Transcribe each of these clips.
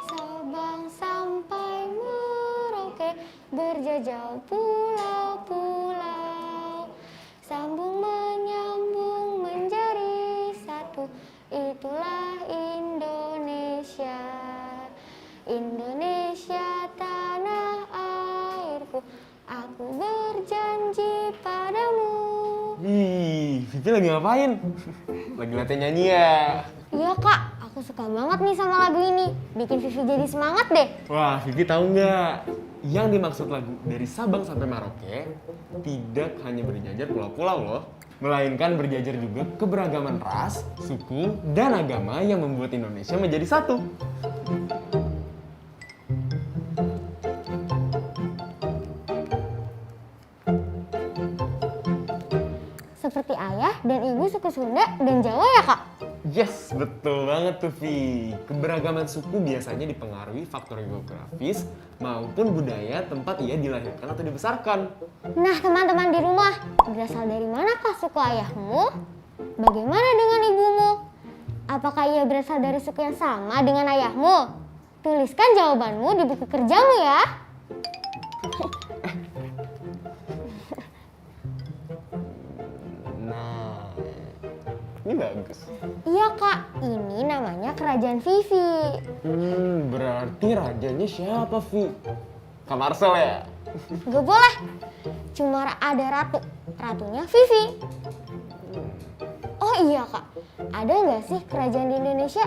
Sabang sampai Merauke, berjajal pulau-pulau, sambung menyambung menjadi satu, itulah Indonesia. Indonesia tanah airku, aku berjanji padamu. Wih, Vivi lagi ngapain? Lagi latihan nyanyi ya? Iya kak, aku suka banget nih sama lagu ini. Bikin Vivi jadi semangat deh. Wah, Vivi tahu nggak? Yang dimaksud lagu dari Sabang sampai Merauke tidak hanya berjajar pulau-pulau loh, melainkan berjajar juga keberagaman ras, suku, dan agama yang membuat Indonesia menjadi satu. Seperti ayah dan ibu suku Sunda dan Jawa ya kak? Yes, betul banget tuh Vi. Keberagaman suku biasanya dipengaruhi faktor geografis maupun budaya tempat ia dilahirkan atau dibesarkan. Nah teman-teman di rumah, berasal dari manakah suku ayahmu? Bagaimana dengan ibumu? Apakah ia berasal dari suku yang sama dengan ayahmu? Tuliskan jawabanmu di buku kerjamu ya. Nah, ini bagus. Iya kak, ini namanya Kerajaan Vivi. Berarti rajanya siapa Vi? Kak Marcel ya? Gak boleh, cuma ada ratu, ratunya Vivi. Oh iya kak, ada nggak sih kerajaan di Indonesia?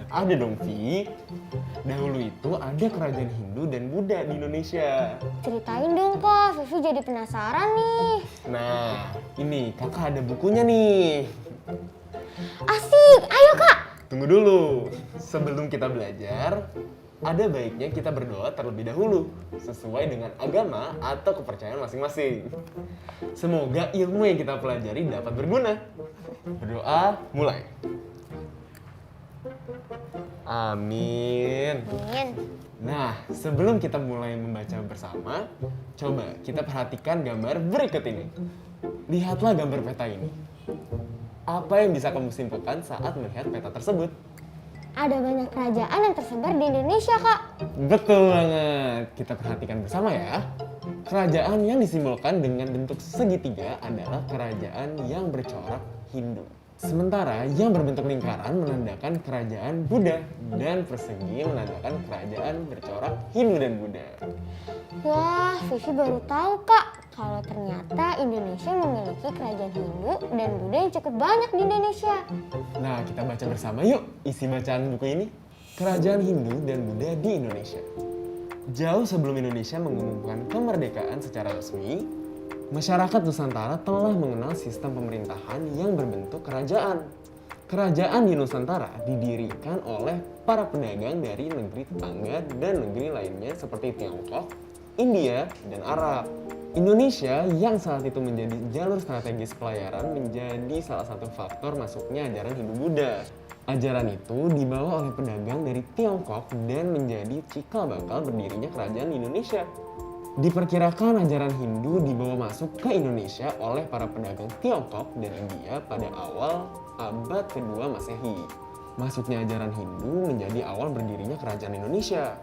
Ada dong Vi. Dahulu itu ada kerajaan Hindu dan Buddha di Indonesia. Ceritain dong kak, Vivi jadi penasaran nih. Nah, ini kakak ada bukunya nih. Asik, ayo kak. Tunggu dulu, sebelum kita belajar, ada baiknya kita berdoa terlebih dahulu, sesuai dengan agama atau kepercayaan masing-masing. Semoga ilmu yang kita pelajari dapat berguna. Berdoa, mulai. Amin. Amin. Nah, sebelum kita mulai membaca bersama, coba kita perhatikan gambar berikut ini. Lihatlah gambar peta ini. Apa yang bisa kamu simpulkan saat melihat peta tersebut? Ada banyak kerajaan yang tersebar di Indonesia kak. Betul banget. Kita perhatikan bersama ya. Kerajaan yang disimbolkan dengan bentuk segitiga adalah kerajaan yang bercorak Hindu. Sementara yang berbentuk lingkaran menandakan kerajaan Buddha dan persegi menandakan kerajaan bercorak Hindu dan Buddha. Wah, Vivi baru tahu kak, kalau ternyata Indonesia memiliki kerajaan Hindu dan Buddha yang cukup banyak di Indonesia. Nah, kita baca bersama yuk isi bacaan buku ini. Kerajaan Hindu dan Buddha di Indonesia. Jauh sebelum Indonesia mengumumkan kemerdekaan secara resmi, masyarakat Nusantara telah mengenal sistem pemerintahan yang berbentuk kerajaan. Kerajaan di Nusantara didirikan oleh para pedagang dari negeri tetangga dan negeri lainnya seperti Tiongkok, India, dan Arab. Indonesia yang saat itu menjadi jalur strategis pelayaran menjadi salah satu faktor masuknya ajaran Hindu-Buddha. Ajaran itu dibawa oleh pedagang dari Tiongkok dan menjadi cikal bakal berdirinya kerajaan Indonesia. Diperkirakan ajaran Hindu dibawa masuk ke Indonesia oleh para pedagang Tiongkok dan India pada awal abad kedua Masehi. Masuknya ajaran Hindu menjadi awal berdirinya kerajaan Indonesia.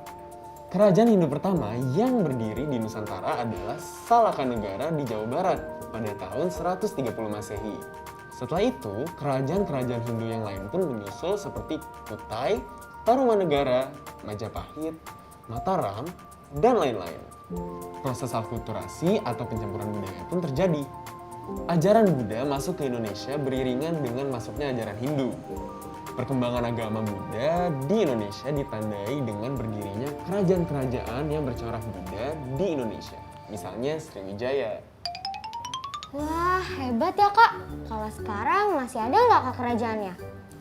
Kerajaan Hindu pertama yang berdiri di Nusantara adalah Salakanegara di Jawa Barat pada tahun 130 Masehi. Setelah itu, kerajaan-kerajaan Hindu yang lain pun menyusul seperti Kutai, Tarumanegara, Majapahit, Mataram, dan lain-lain. Proses akulturasi atau pencampuran budaya pun terjadi. Ajaran Buddha masuk ke Indonesia beriringan dengan masuknya ajaran Hindu. Perkembangan agama Buddha di Indonesia ditandai dengan berdirinya kerajaan-kerajaan yang bercorak Buddha di Indonesia. Misalnya Sriwijaya. Wah, hebat ya kak. Kalau sekarang masih ada nggak kak kerajaannya?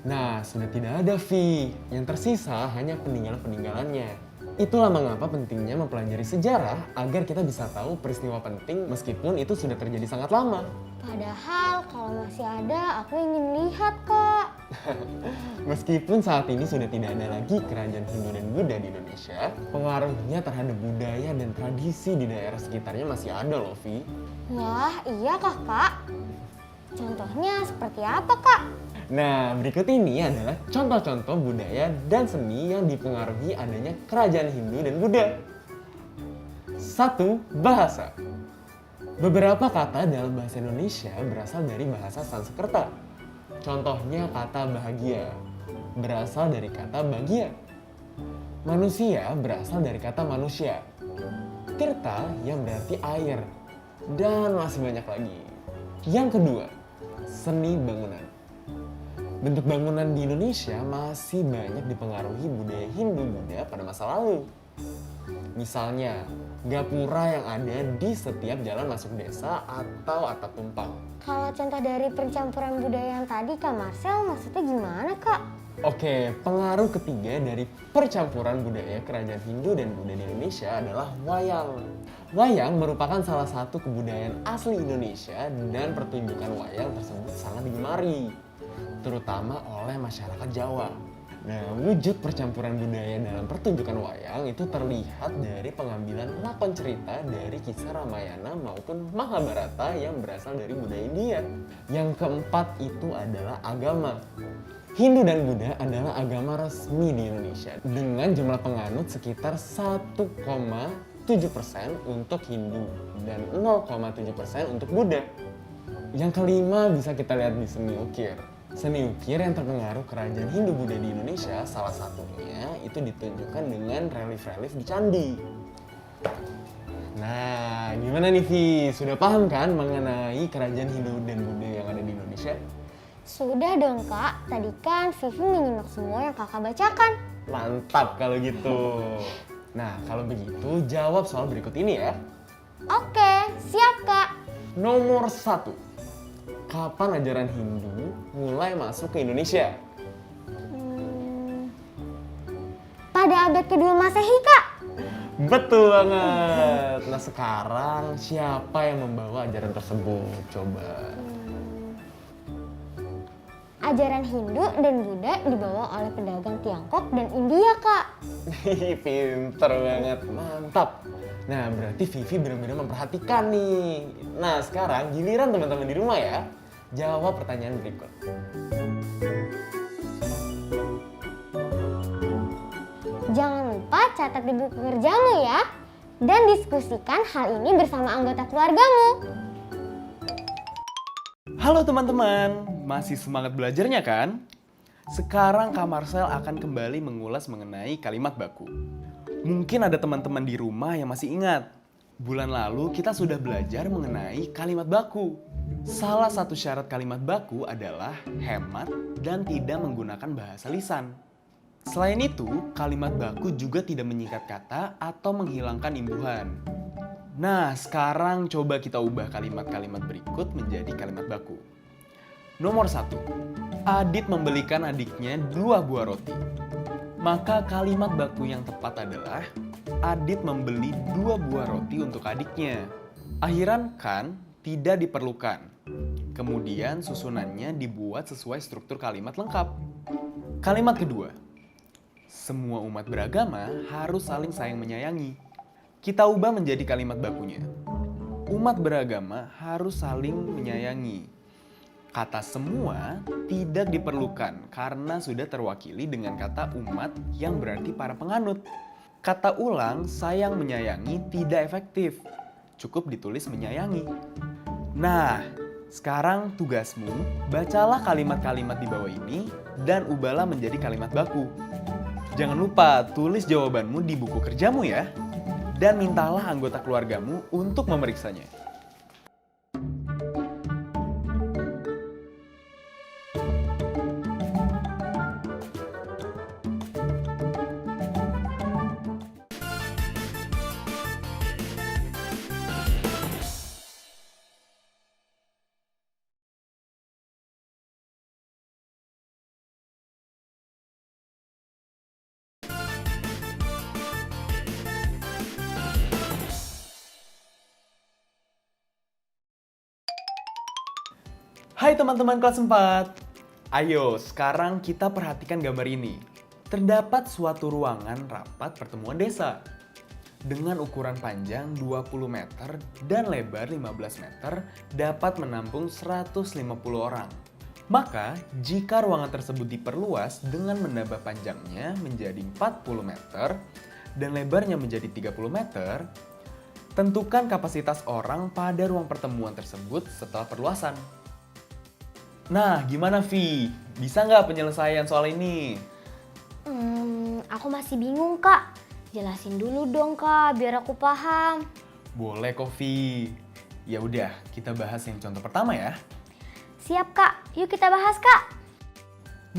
Nah, sudah tidak ada Vi. Yang tersisa hanya peninggalan-peninggalannya. Itulah mengapa pentingnya mempelajari sejarah agar kita bisa tahu peristiwa penting meskipun itu sudah terjadi sangat lama. Padahal kalau masih ada, aku ingin lihat, Kak. Meskipun saat ini sudah tidak ada lagi kerajaan Hindu dan Buddha di Indonesia, pengaruhnya terhadap budaya dan tradisi di daerah sekitarnya masih ada loh, Vi. Wah, iya kah, Kak? Contohnya seperti apa, Kak? Nah, berikut ini adalah contoh-contoh budaya dan seni yang dipengaruhi adanya kerajaan Hindu dan Buddha. 1. Bahasa. Beberapa kata dalam bahasa Indonesia berasal dari bahasa Sanskerta. Contohnya kata bahagia, berasal dari kata bagia. Manusia berasal dari kata manusia. Tirta yang berarti air. Dan masih banyak lagi. Yang kedua, seni bangunan. Bentuk bangunan di Indonesia masih banyak dipengaruhi budaya Hindu-Buddha pada masa lalu. Misalnya, gapura yang ada di setiap jalan masuk desa atau atap tumpang. Kalau contoh dari percampuran budaya yang tadi, Kak Marcel, maksudnya gimana, Kak? Oke, pengaruh ketiga dari percampuran budaya kerajaan Hindu dan Buddha di Indonesia adalah wayang. Wayang merupakan salah satu kebudayaan asli Indonesia dan pertunjukan wayang tersebut sangat digemari, terutama oleh masyarakat Jawa. Nah, wujud percampuran budaya dalam pertunjukan wayang itu terlihat dari pengambilan lakon cerita dari kisah Ramayana maupun Mahabharata yang berasal dari budaya India. Yang keempat itu adalah agama. Hindu dan Buddha adalah agama resmi di Indonesia dengan jumlah penganut sekitar 1,7% untuk Hindu dan 0,7% untuk Buddha. Yang kelima bisa kita lihat di seni ukir. Seni ukir yang terpengaruh kerajaan Hindu-Buddha di Indonesia salah satunya itu ditunjukkan dengan relief-relief di candi. Nah, gimana nih Vi? Sudah paham kan mengenai kerajaan Hindu dan Buddha yang ada di Indonesia? Sudah dong, Kak. Tadi kan Vivi menyimak semua yang Kakak bacakan. Mantap kalau gitu. Nah, kalau begitu jawab soal berikut ini ya. Oke, siap, Kak. Nomor 1. Kapan ajaran Hindu mulai masuk ke Indonesia? Pada abad kedua Masehi, Kak. Betul banget. Nah, sekarang siapa yang membawa ajaran tersebut? Coba. Ajaran Hindu dan Buddha dibawa oleh pedagang Tiongkok dan India, Kak. Pinter banget, mantap. Nah, berarti Vivi benar-benar memperhatikan nih. Nah, sekarang giliran teman-teman di rumah ya. Jawab pertanyaan berikut. Jangan lupa catat di buku kerjamu ya. Dan diskusikan hal ini bersama anggota keluargamu. Halo teman-teman, masih semangat belajarnya kan? Sekarang Kak Marcel akan kembali mengulas mengenai kalimat baku. Mungkin ada teman-teman di rumah yang masih ingat. Bulan lalu kita sudah belajar mengenai kalimat baku. Salah satu syarat kalimat baku adalah hemat dan tidak menggunakan bahasa lisan. Selain itu, kalimat baku juga tidak menyingkat kata atau menghilangkan imbuhan. Nah, sekarang coba kita ubah kalimat-kalimat berikut menjadi kalimat baku. Nomor 1. Adit membelikan adiknya 2 buah roti. Maka kalimat baku yang tepat adalah Adit membeli 2 buah roti untuk adiknya. Akhiran kan tidak diperlukan. Kemudian susunannya dibuat sesuai struktur kalimat lengkap. Kalimat kedua. Semua umat beragama harus saling sayang menyayangi. Kita ubah menjadi kalimat bakunya. Umat beragama harus saling menyayangi. Kata semua tidak diperlukan karena sudah terwakili dengan kata umat yang berarti para penganut. Kata ulang sayang menyayangi tidak efektif. Cukup ditulis menyayangi. Nah, sekarang tugasmu bacalah kalimat-kalimat di bawah ini dan ubahlah menjadi kalimat baku. Jangan lupa tulis jawabanmu di buku kerjamu ya. Dan mintalah anggota keluargamu untuk memeriksanya. Hai teman-teman kelas 4. Ayo, sekarang kita perhatikan gambar ini. Terdapat suatu ruangan rapat pertemuan desa. Dengan ukuran panjang 20 meter dan lebar 15 meter dapat menampung 150 orang. Maka, jika ruangan tersebut diperluas dengan menambah panjangnya menjadi 40 meter dan lebarnya menjadi 30 meter, tentukan kapasitas orang pada ruang pertemuan tersebut setelah perluasan. Nah, gimana Vi? Bisa nggak penyelesaian soal ini? Aku masih bingung, Kak. Jelasin dulu dong, Kak, biar aku paham. Boleh kok Vi. Ya udah, kita bahas yang contoh pertama ya. Siap, Kak. Yuk kita bahas, Kak.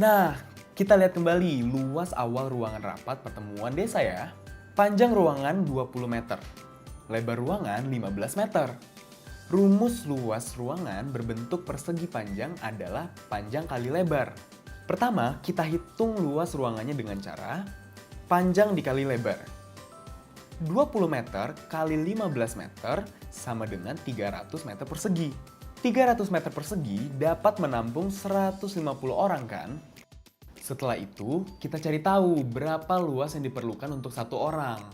Nah, kita lihat kembali luas awal ruangan rapat pertemuan desa ya. Panjang ruangan 20 meter, lebar ruangan 15 meter. Rumus luas ruangan berbentuk persegi panjang adalah panjang kali lebar. Pertama, kita hitung luas ruangannya dengan cara panjang dikali lebar. 20 meter kali 15 meter sama dengan 300 meter persegi. 300 meter persegi dapat menampung 150 orang kan? Setelah itu, kita cari tahu berapa luas yang diperlukan untuk satu orang.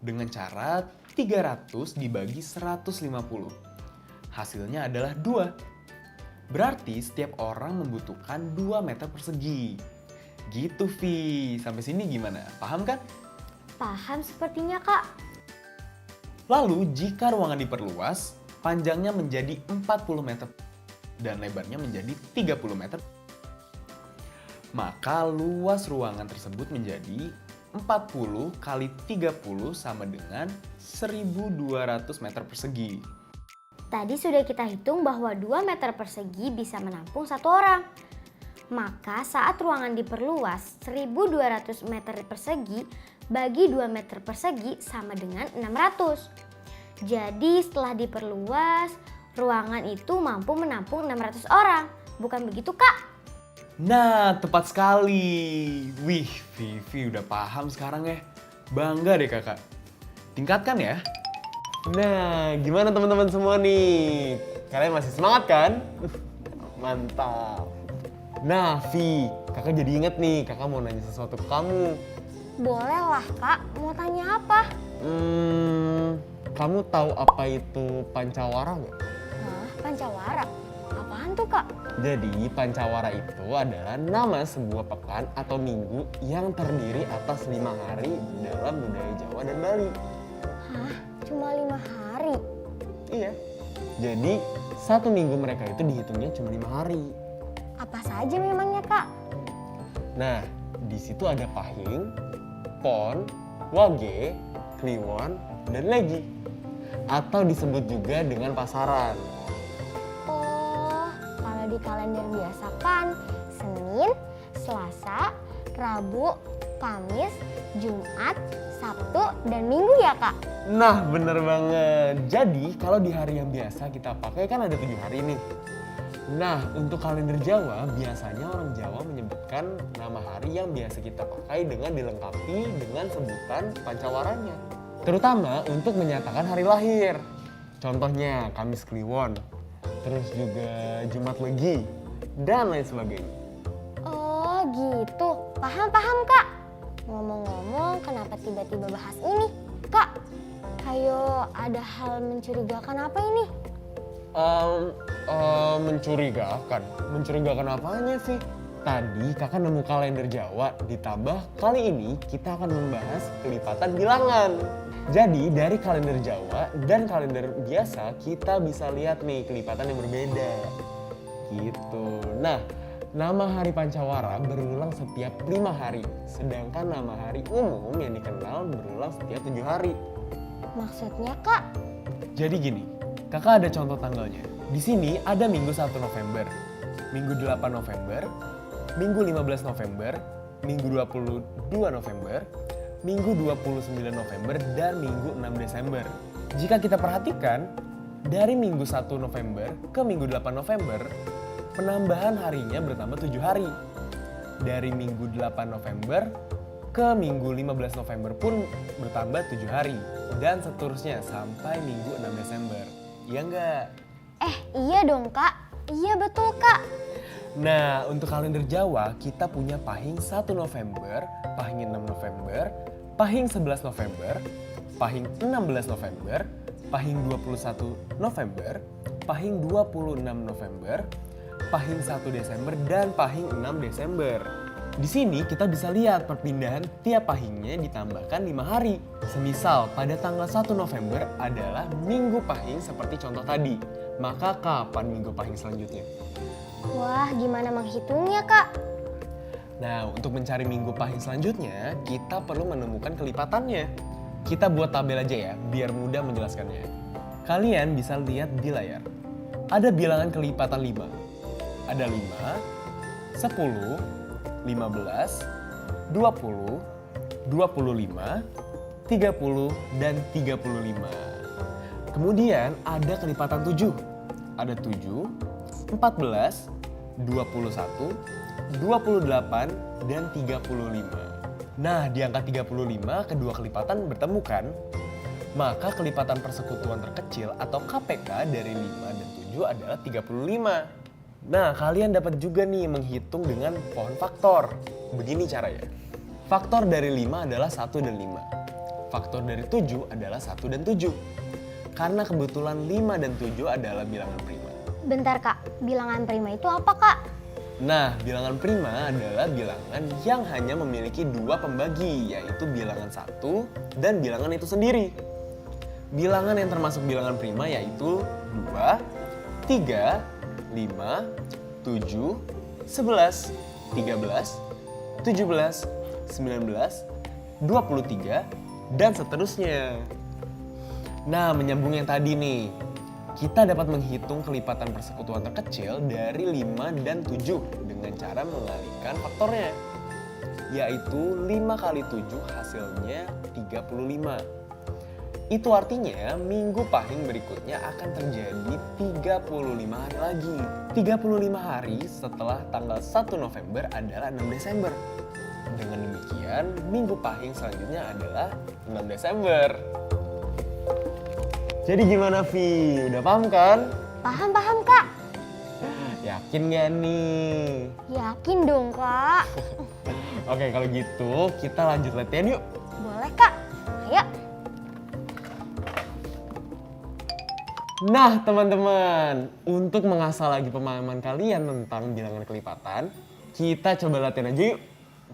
Dengan cara 300 dibagi 150. Hasilnya adalah 2. Berarti setiap orang membutuhkan 2 meter persegi. Gitu Vi, sampai sini gimana? Paham kan? Paham sepertinya, Kak. Lalu jika ruangan diperluas, panjangnya menjadi 40 meter dan lebarnya menjadi 30 meter. Maka luas ruangan tersebut menjadi 40 kali 30 sama dengan 1.200 meter persegi. Tadi sudah kita hitung bahwa 2 meter persegi bisa menampung satu orang. Maka saat ruangan diperluas 1.200 meter persegi bagi 2 meter persegi sama dengan 600. Jadi setelah diperluas, ruangan itu mampu menampung 600 orang. Bukan begitu, Kak? Nah, tepat sekali. Wih, Vivi udah paham sekarang ya. Bangga deh kakak. Tingkatkan ya. Nah, gimana teman-teman semua nih? Kalian masih semangat kan? Mantap. Nah, Vi, kakak jadi inget nih, kakak mau nanya sesuatu ke kamu. Boleh lah, Kak. Mau tanya apa? Kamu tahu apa itu pancawara nggak? Hah, pancawara? Apaan tuh, Kak? Jadi, pancawara itu adalah nama sebuah pekan atau minggu yang terdiri atas 5 hari dalam budaya Jawa dan Bali. Hah? Cuma 5 hari? Iya. Jadi, 1 minggu mereka itu dihitungnya cuma 5 hari. Apa saja memangnya, Kak? Nah, di situ ada Pahing, Pon, Wage, Kliwon, dan Legi. Atau disebut juga dengan pasaran. Oh, kalau di kalender biasa kan Senin, Selasa, Rabu, Kamis, Jumat, Sabtu, dan Minggu ya, Kak? Nah, bener banget. Jadi, kalau di hari yang biasa kita pakai kan ada 7 hari nih. Nah, untuk kalender Jawa, biasanya orang Jawa menyebutkan nama hari yang biasa kita pakai dengan dilengkapi dengan sebutan pancawaranya. Terutama untuk menyatakan hari lahir. Contohnya Kamis Kliwon, terus juga Jumat Legi, dan lain sebagainya. Oh, gitu. Paham, Kak. Ngomong-ngomong, kenapa tiba-tiba bahas ini? Kak, kayak ada hal mencurigakan apa ini? Mencurigakan? Mencurigakan apanya sih? Tadi kakak nemu kalender Jawa, ditambah kali ini kita akan membahas kelipatan bilangan. Jadi dari kalender Jawa dan kalender biasa kita bisa lihat nih kelipatan yang berbeda. Gitu. Nah, nama hari Pancawara berulang setiap 5 hari. Sedangkan nama hari umum yang dikenal berulang setiap 7 hari. Maksudnya, Kak? Jadi gini, kakak ada contoh tanggalnya. Di sini ada Minggu 1 November, Minggu 8 November, Minggu 15 November, Minggu 22 November, Minggu 29 November, dan Minggu 6 Desember. Jika kita perhatikan, dari Minggu 1 November ke Minggu 8 November, penambahan harinya bertambah 7 hari. Dari Minggu 8 November ke Minggu 15 November pun bertambah 7 hari. Dan seterusnya sampai Minggu 6 Desember. Iya enggak? Iya dong, Kak. Iya betul Kak. Nah, untuk kalender Jawa kita punya Pahing 1 November, Pahing 6 November, Pahing 11 November, Pahing 16 November, Pahing 21 November, Pahing 26 November, Pahing 1 Desember, dan Pahing 6 Desember. Di sini kita bisa lihat perpindahan tiap pahingnya ditambahkan 5 hari. Semisal pada tanggal 1 November adalah Minggu Pahing seperti contoh tadi. Maka kapan Minggu Pahing selanjutnya? Wah, gimana menghitungnya Kak? Nah, untuk mencari Minggu Pahing selanjutnya, kita perlu menemukan kelipatannya. Kita buat tabel aja ya, biar mudah menjelaskannya. Kalian bisa lihat di layar. Ada bilangan kelipatan 5. Ada 5, 10, 15, 20, 25, 30, dan 35. Kemudian ada kelipatan 7. Ada 7, 14, 21, 28, dan 35. Nah, di angka 35 kedua kelipatan bertemu kan? Maka kelipatan persekutuan terkecil atau KPK dari 5 dan 7 adalah 35. Nah, kalian dapat juga nih menghitung dengan pohon faktor. Begini caranya. Faktor dari 5 adalah 1 dan 5. Faktor dari 7 adalah 1 dan 7. Karena kebetulan 5 dan 7 adalah bilangan prima. Bentar Kak, bilangan prima itu apa Kak? Nah, bilangan prima adalah bilangan yang hanya memiliki 2 pembagi, yaitu bilangan 1 dan bilangan itu sendiri. Bilangan yang termasuk bilangan prima yaitu 2, 3, 5, 7, 11, 13, 17, 19, 23, dan seterusnya. Nah, menyambung yang tadi nih. Kita dapat menghitung kelipatan persekutuan terkecil dari 5 dan 7 dengan cara mengalihkan faktornya. Yaitu 5 kali 7 hasilnya 35. Itu artinya Minggu Pahing berikutnya akan terjadi 35 hari lagi. 35 hari setelah tanggal 1 November adalah 6 Desember. Dengan demikian, Minggu Pahing selanjutnya adalah 6 Desember. Jadi gimana Vi? Udah paham kan? Paham Kak? Yakin gak nih? Yakin dong Kak. Oke, kalau gitu kita lanjut latihan yuk. Boleh Kak, ayo. Nah teman-teman, untuk mengasah lagi pemahaman kalian tentang bilangan kelipatan, kita coba latihan aja yuk.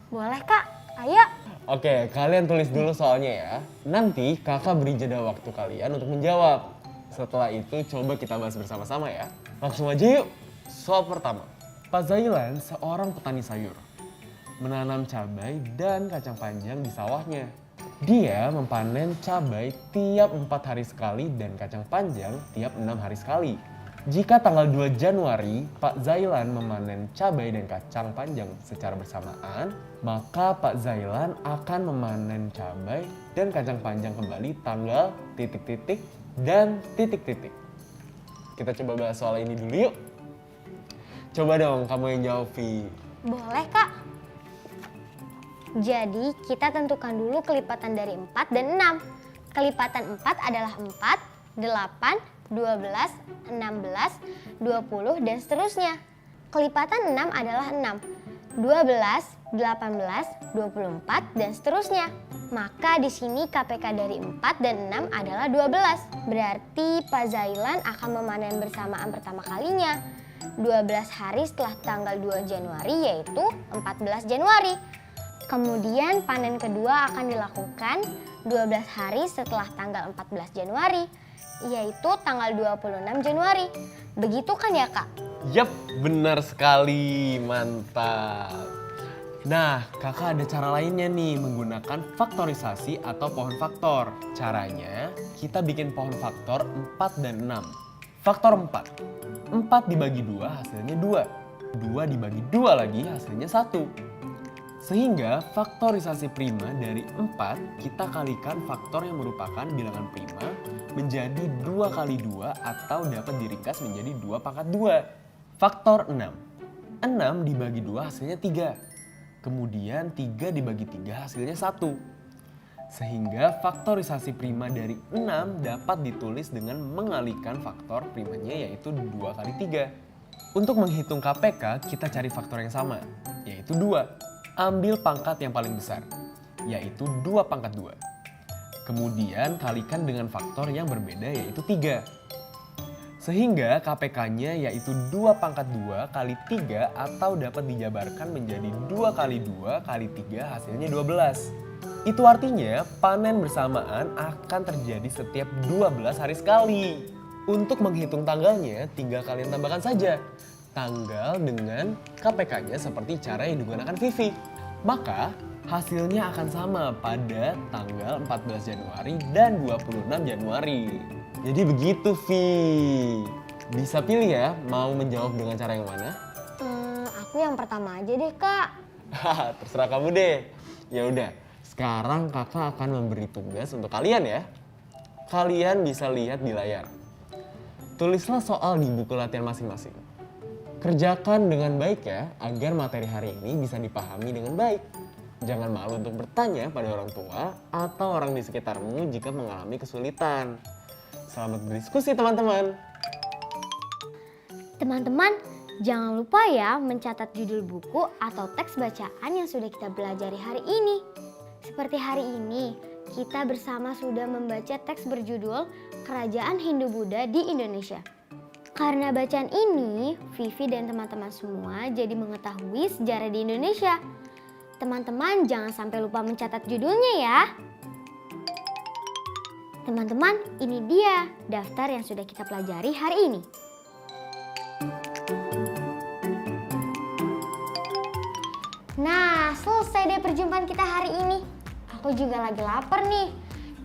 Boleh Kak, ayo. Oke, kalian tulis dulu soalnya ya. Nanti kakak beri jeda waktu kalian untuk menjawab. Setelah itu coba kita bahas bersama-sama ya. Langsung aja yuk. Soal pertama. Pak Zailan seorang petani sayur. Menanam cabai dan kacang panjang di sawahnya. Dia mempanen cabai tiap 4 hari sekali dan kacang panjang tiap 6 hari sekali. Jika tanggal 2 Januari Pak Zailan memanen cabai dan kacang panjang secara bersamaan, maka Pak Zailan akan memanen cabai dan kacang panjang kembali tanggal titik-titik dan titik-titik. Kita coba bahas soal ini dulu yuk. Coba dong kamu yang jawab, Vi. Boleh Kak. Jadi kita tentukan dulu kelipatan dari 4 dan 6. Kelipatan 4 adalah 4, 8, 12, 16, 20, dan seterusnya. Kelipatan 6 adalah 6, 12, 18, 24, dan seterusnya. Maka di sini KPK dari 4 dan 6 adalah 12. Berarti Pak Zailan akan memanen bersamaan pertama kalinya 12 hari setelah tanggal 2 Januari yaitu 14 Januari. Kemudian panen kedua akan dilakukan 12 hari setelah tanggal 14 Januari yaitu tanggal 26 Januari. Begitu kan ya Kak? Yap, benar sekali. Mantap. Nah, kakak ada cara lainnya nih menggunakan faktorisasi atau pohon faktor. Caranya, kita bikin pohon faktor 4 dan 6. Faktor 4. 4 dibagi 2 hasilnya 2. 2 dibagi 2 lagi hasilnya 1. Sehingga faktorisasi prima dari 4 kita kalikan faktor yang merupakan bilangan prima menjadi 2 kali 2 atau dapat diringkas menjadi 2 pangkat 2. Faktor 6. 6 dibagi 2 hasilnya 3. Kemudian 3 dibagi 3 hasilnya 1. Sehingga faktorisasi prima dari 6 dapat ditulis dengan mengalihkan faktor primanya yaitu 2 kali 3. Untuk menghitung KPK, kita cari faktor yang sama, yaitu 2. Ambil pangkat yang paling besar, yaitu 2 pangkat 2. Kemudian kalikan dengan faktor yang berbeda, yaitu 3. Sehingga KPK-nya yaitu 2 pangkat 2 kali 3 atau dapat dijabarkan menjadi 2 kali 2 kali 3 hasilnya 12. Itu artinya panen bersamaan akan terjadi setiap 12 hari sekali. Untuk menghitung tanggalnya, tinggal kalian tambahkan saja tanggal dengan KPK-nya seperti cara yang digunakan Vivi. Maka hasilnya akan sama pada tanggal 14 Januari dan 26 Januari. Jadi begitu, Vi. Bisa pilih ya, mau menjawab dengan cara yang mana? Aku yang pertama aja deh, Kak. Terserah kamu deh. Ya udah, sekarang kakak akan memberi tugas untuk kalian ya. Kalian bisa lihat di layar. Tulislah soal di buku latihan masing-masing. Kerjakan dengan baik ya, agar materi hari ini bisa dipahami dengan baik. Jangan malu untuk bertanya pada orang tua atau orang di sekitarmu jika mengalami kesulitan. Selamat berdiskusi teman-teman. Teman-teman, jangan lupa ya mencatat judul buku atau teks bacaan yang sudah kita pelajari hari ini. Seperti hari ini, kita bersama sudah membaca teks berjudul Kerajaan Hindu-Buddha di Indonesia. Karena bacaan ini, Vivi dan teman-teman semua jadi mengetahui sejarah di Indonesia. Teman-teman jangan sampai lupa mencatat judulnya ya. Teman-teman, ini dia daftar yang sudah kita pelajari hari ini. Nah, selesai deh perjumpaan kita hari ini. Aku juga lagi lapar nih.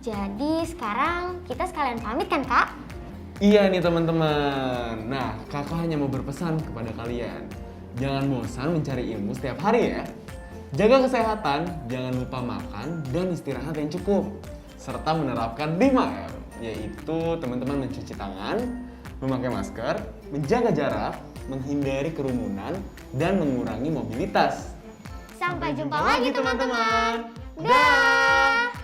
Jadi sekarang kita sekalian pamit kan, Kak? Iya nih teman-teman. Nah, kakak hanya mau berpesan kepada kalian. Jangan bosan mencari ilmu setiap hari ya. Jaga kesehatan, jangan lupa makan dan istirahat yang cukup. Serta menerapkan 5M, yaitu teman-teman mencuci tangan, memakai masker, menjaga jarak, menghindari kerumunan, dan mengurangi mobilitas. Sampai jumpa lagi teman-teman. Dah.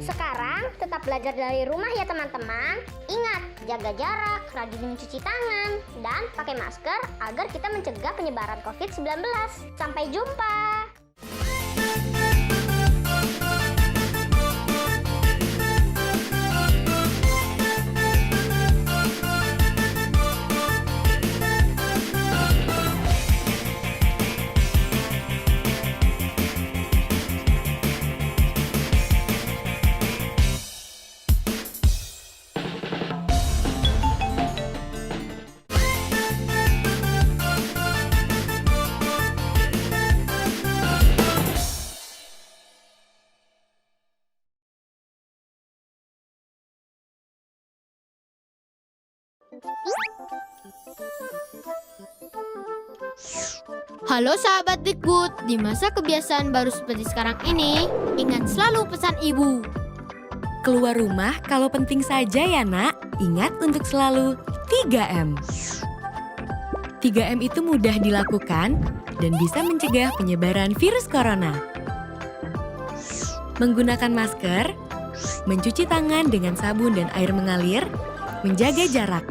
Sekarang tetap belajar dari rumah ya teman-teman. Ingat, jaga jarak, rajin mencuci tangan, dan pakai masker agar kita mencegah penyebaran COVID-19. Sampai jumpa! Halo sahabat Dikbud, di masa kebiasaan baru seperti sekarang ini, ingat selalu pesan ibu. Keluar rumah kalau penting saja ya nak, ingat untuk selalu 3M. 3M itu mudah dilakukan dan bisa mencegah penyebaran virus corona. Menggunakan masker, mencuci tangan dengan sabun dan air mengalir, menjaga jarak.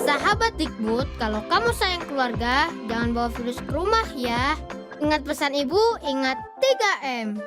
Sahabat Dikbud, kalau kamu sayang keluarga, jangan bawa virus ke rumah ya. Ingat pesan ibu, ingat 3M.